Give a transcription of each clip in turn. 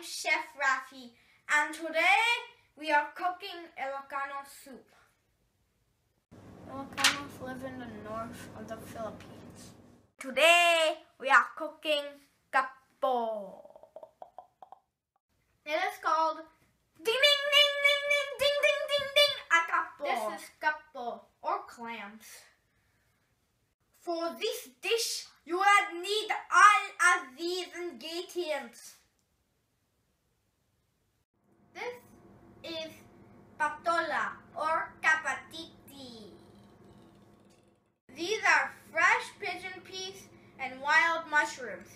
Chef Rafi, and today we are cooking Ilocano soup. Ilocanos live in the north of the Philippines. Today we are cooking Kappo. It is called Dinengdeng, ding, ding, ding, ding, ding, ding, a Kappo. This is Kappo or clams. For this dish, you would need all of these ingredients. This is patola or kapatiti. These are fresh pigeon peas and wild mushrooms.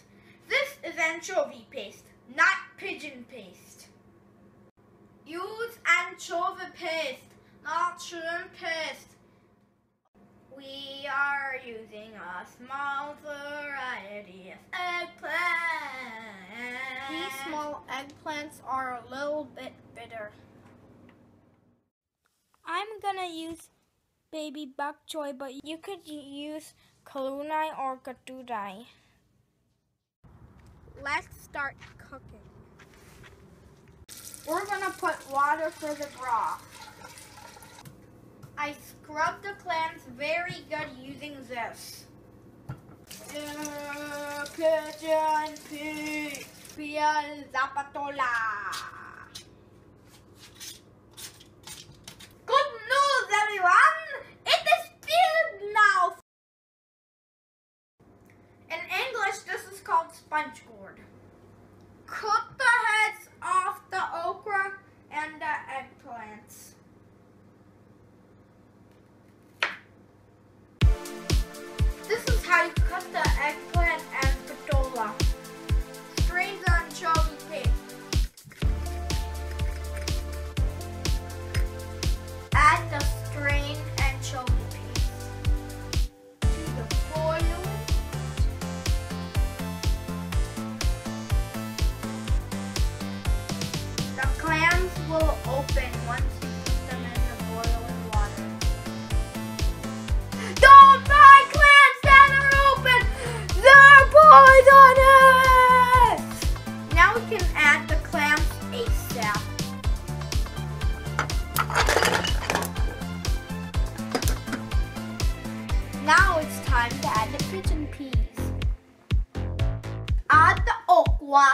This is anchovy paste, not pigeon paste. Use anchovy paste, not shrimp paste. We are using a small variety of eggplant. These small eggplants are a little bit bitter. I'm gonna use baby bok choy, but you could use kalunay or katuday. Let's start cooking. We're gonna put water for the broth. I scrub the clams very good using this. Pigeon Pigeon Zapatola. Good news, everyone! It is peeled now. In English, this is called sponge gourd. Cut the heads off the okra and the eggplants. This is how you cut the eggplant and patola. Strain the anchovy paste. Add the strained anchovy paste to the boil. The clams will open once you put them in the boiling water. Don't buy clams that are open! They're poisonous! Now we can add the clams ASAP. Now it's time to add the pigeon peas. Add the okra.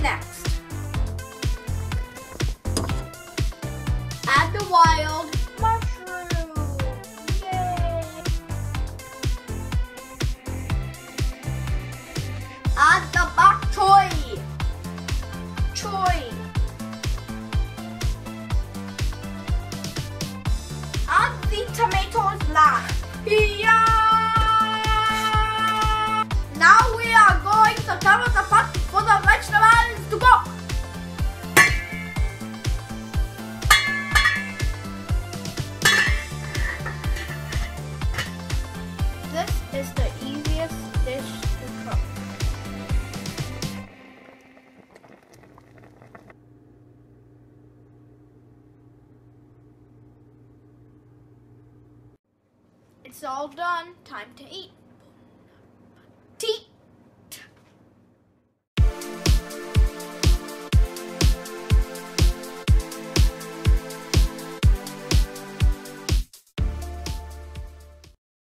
Next, add the wild mushroom. Yay! Add the bok choy. Add the tomatoes last. Yeah! Now we are going to cover the pot for the vegetables to go. This is the easiest dish to cook. It's all done. Time to eat.